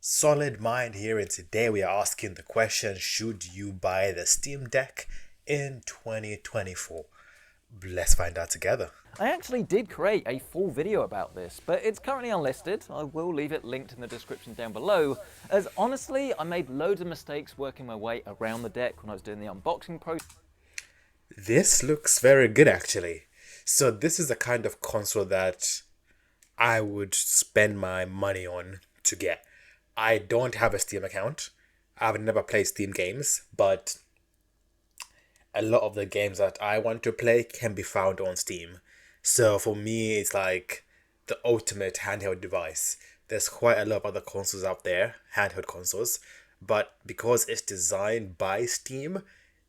Solid Mind here, and today we are asking the question, should you buy the Steam Deck in 2024? Let's find out together. I actually did create a full video about this, but it's currently unlisted. I will leave it linked in the description down below, as honestly, I made loads of mistakes working my way around the deck when I was doing the unboxing process. This looks very good actually. So this is the kind of console that I would spend my money on to get. I don't have a Steam account. I've never played Steam games, but a lot of the games that I want to play can be found on Steam. So for me, it's like the ultimate handheld device. There's quite a lot of other consoles out there, handheld consoles, but because it's designed by Steam,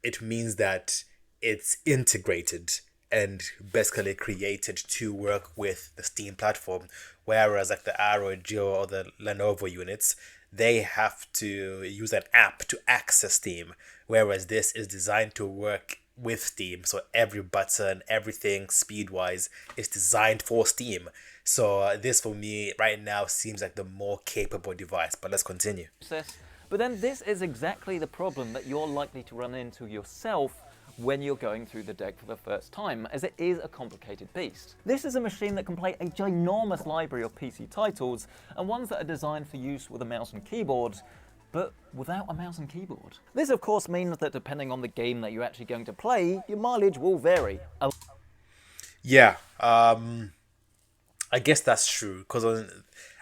it means that it's integrated and basically created to work with the Steam platform. Whereas like the ROG or the Lenovo units, they have to use an app to access Steam. Whereas this is designed to work with Steam. So every button, everything speed-wise is designed for Steam. So this for me right now seems like the more capable device. But let's continue. But then this is exactly the problem that you're likely to run into yourself when you're going through the deck for the first time, as it is a complicated beast. This is a machine that can play a ginormous library of PC titles, and ones that are designed for use with a mouse and keyboard, but without a mouse and keyboard. This of course means that depending on the game that you're actually going to play, your mileage will vary. Yeah, I guess that's true, because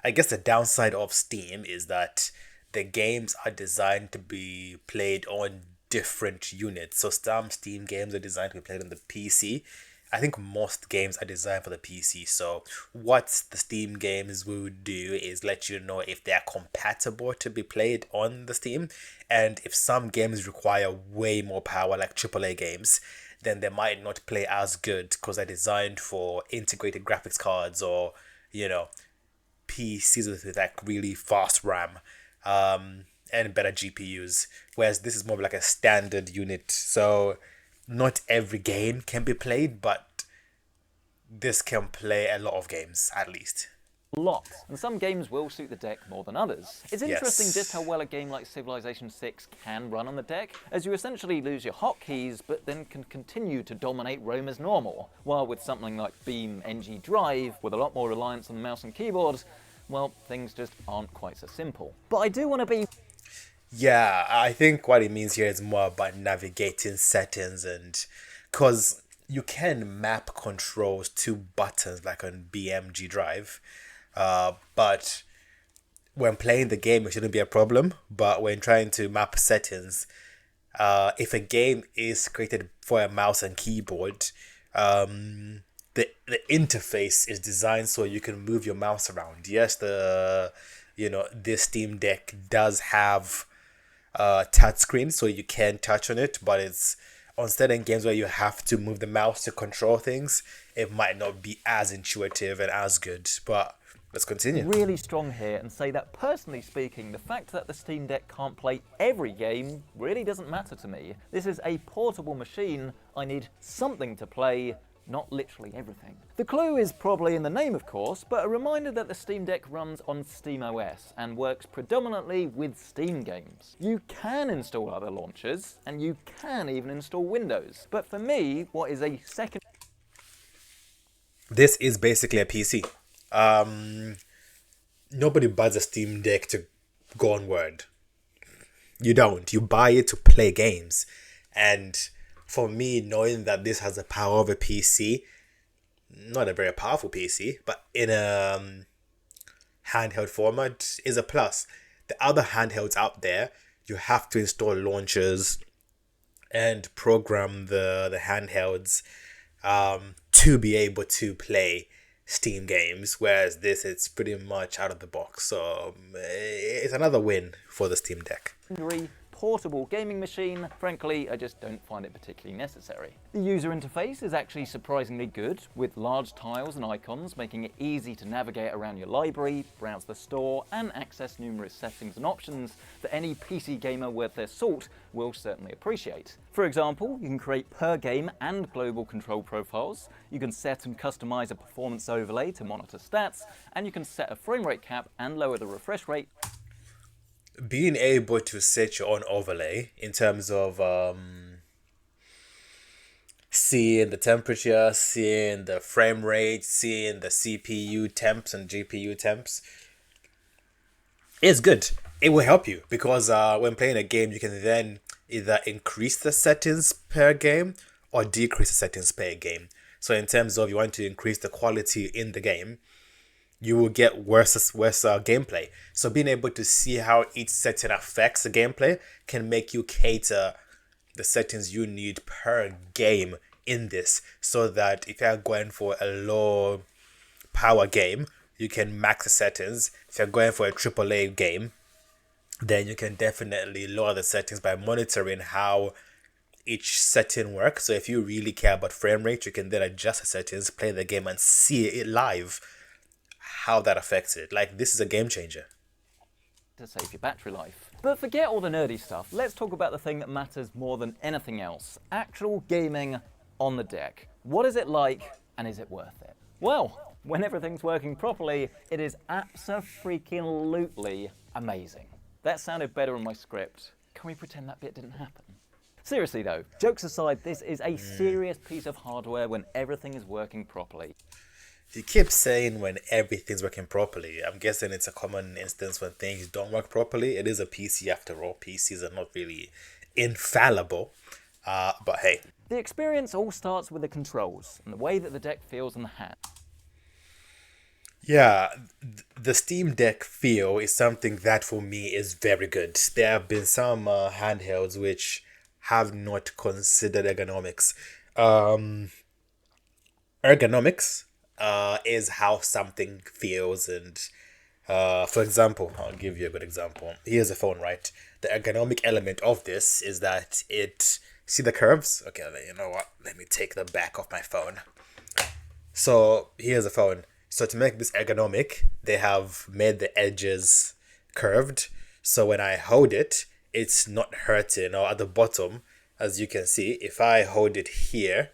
I guess the downside of Steam is that the games are designed to be played on different units. So some Steam games are designed to be played on the PC. I think most games are designed for the PC. So what the Steam games will do is let you know if they are compatible to be played on the Steam. And if some games require way more power, like AAA games, then they might not play as good because they're designed for integrated graphics cards or, PCs with like really fast RAM. And better GPUs, whereas this is more like a standard unit. So not every game can be played, but this can play a lot of games at least. Lots, and some games will suit the deck more than others. It's interesting Yes. just how well a game like Civilization 6 can run on the deck, as you essentially lose your hotkeys, but then can continue to dominate Rome as normal. While with something like Beam NG Drive, with a lot more reliance on the mouse and keyboard, well, things just aren't quite so simple. But I do want to be... Yeah, I think what it means here is more about navigating settings, and because you can map controls to buttons like on BMG Drive, but when playing the game it shouldn't be a problem. But when trying to map settings, if a game is created for a mouse and keyboard, the interface is designed so you can move your mouse around. Yes, this Steam Deck does have touch screen, so you can touch on it, but it's on certain games where you have to move the mouse to control things, it might not be as intuitive and as good. But let's continue. Really strong here and say that personally speaking, the fact that the Steam Deck can't play every game really doesn't matter to me. This is a portable machine. I need something to play, not literally everything. The clue is probably in the name, of course, but a reminder that the Steam Deck runs on SteamOS and works predominantly with Steam games. You can install other launchers, and you can even install Windows. But for me, what is a second... This is basically a PC. Nobody buys a Steam Deck to go on Word. You don't. You buy it to play games. And for me, knowing that this has the power of a PC, not a very powerful PC, but in a handheld format, is a plus. The other handhelds out there, you have to install launchers and program the handhelds to be able to play Steam games, whereas this, it's pretty much out of the box. So it's another win for the Steam Deck. Portable gaming machine, frankly, I just don't find it particularly necessary. The user interface is actually surprisingly good, with large tiles and icons making it easy to navigate around your library, browse the store, and access numerous settings and options that any PC gamer worth their salt will certainly appreciate. For example, you can create per game and global control profiles, you can set and customize a performance overlay to monitor stats, and you can set a frame rate cap and lower the refresh rate. being able to set your own overlay in terms of seeing the temperature, seeing the frame rate, seeing the CPU temps and GPU temps is good. It will help you because when playing a game, you can then either increase the settings per game or decrease the settings per game. So in terms of you want to increase the quality in the game, you will get worse gameplay. So being able to see how each setting affects the gameplay can make you cater the settings you need per game in this, so that if you're going for a low power game, you can max the settings. If you're going for a AAA game, then you can definitely lower the settings by monitoring how each setting works. So if you really care about frame rate, you can then adjust the settings, play the game, and see it live, how that affects it. Like, this is a game changer. To save your battery life. But forget all the nerdy stuff. Let's talk about the thing that matters more than anything else. Actual gaming on the deck. What is it like, and is it worth it? Well, when everything's working properly, it is abso-freaking-lutely amazing. That sounded better in my script. Can we pretend that bit didn't happen? Seriously though, jokes aside, this is a serious piece of hardware when everything is working properly. You keep saying when everything's working properly. I'm guessing it's a common instance when things don't work properly. It is a PC after all. PCs are not really infallible. But hey. The experience all starts with the controls and the way that the deck feels in the hand. Yeah, the Steam Deck feel is something that for me is very good. There have been some handhelds which have not considered ergonomics. Ergonomics is how something feels, and for example, I'll give you a good example. Here's a phone, right? The ergonomic element of this is that it, see the curves? Okay, you know what? Let me take the back of my phone. So here's a phone. So to make this ergonomic, they have made the edges curved. So when I hold it, it's not hurting. Or at the bottom, as you can see, if I hold it here,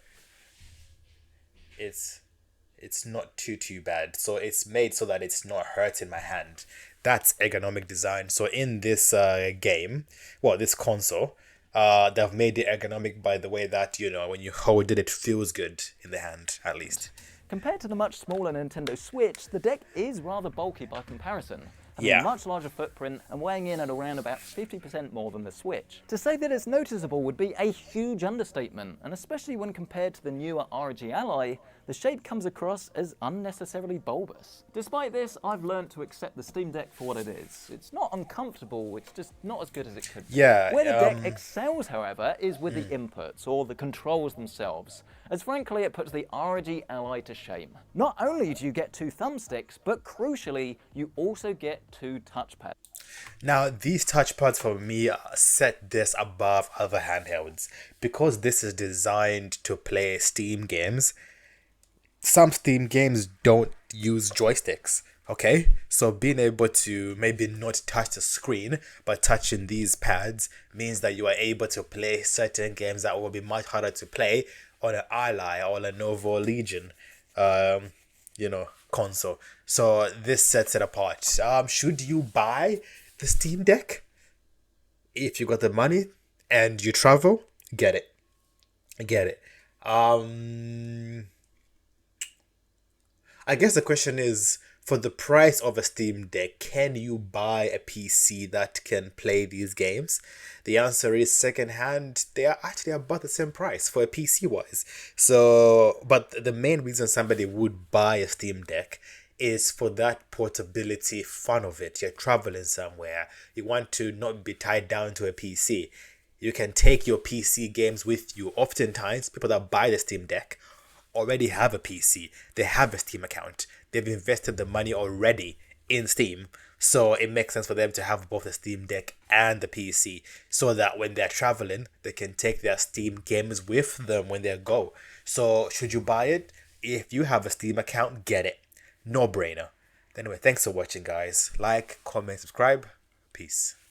it's not too bad. So it's made so that it's not hurting my hand. That's ergonomic design. So in this game, well, this console, they've made it ergonomic by the way that, you know, when you hold it, it feels good in the hand, at least. Compared to the much smaller Nintendo Switch, the deck is rather bulky by comparison, having a much larger footprint and weighing in at around about 50% more than the Switch. To say that it's noticeable would be a huge understatement, and especially when compared to the newer ROG Ally, the shape comes across as unnecessarily bulbous. Despite this, I've learned to accept the Steam Deck for what it is. It's not uncomfortable, it's just not as good as it could be. Yeah. Where the deck excels, however, is with the inputs, or the controls themselves, as frankly it puts the ROG Ally to shame. Not only do you get 2 thumbsticks, but crucially, you also get 2 touchpads. Now, these touchpads for me set this above other handhelds. Because this is designed to play Steam games, some Steam games don't use joysticks, okay? So being able to maybe not touch the screen, but touching these pads means that you are able to play certain games that will be much harder to play on an Ally or Lenovo Legion, console. So this sets it apart. Should you buy the Steam Deck? If you got the money and you travel, get it. Get it. I guess the question is, for the price of a Steam Deck, can you buy a PC that can play these games? The answer is secondhand. They are actually about the same price for a PC wise. So, but the main reason somebody would buy a Steam Deck is for that portability fun of it. You're traveling somewhere. You want to not be tied down to a PC. You can take your PC games with you. Oftentimes, people that buy the Steam Deck already have a PC. They have a Steam account. They've invested the money already in Steam. So it makes sense for them to have both the Steam Deck and the PC, so that when they're traveling, they can take their Steam games with them when they go. So should you buy it? If you have a Steam account, get it. No brainer. Anyway, thanks for watching, guys. Like, comment, subscribe. Peace.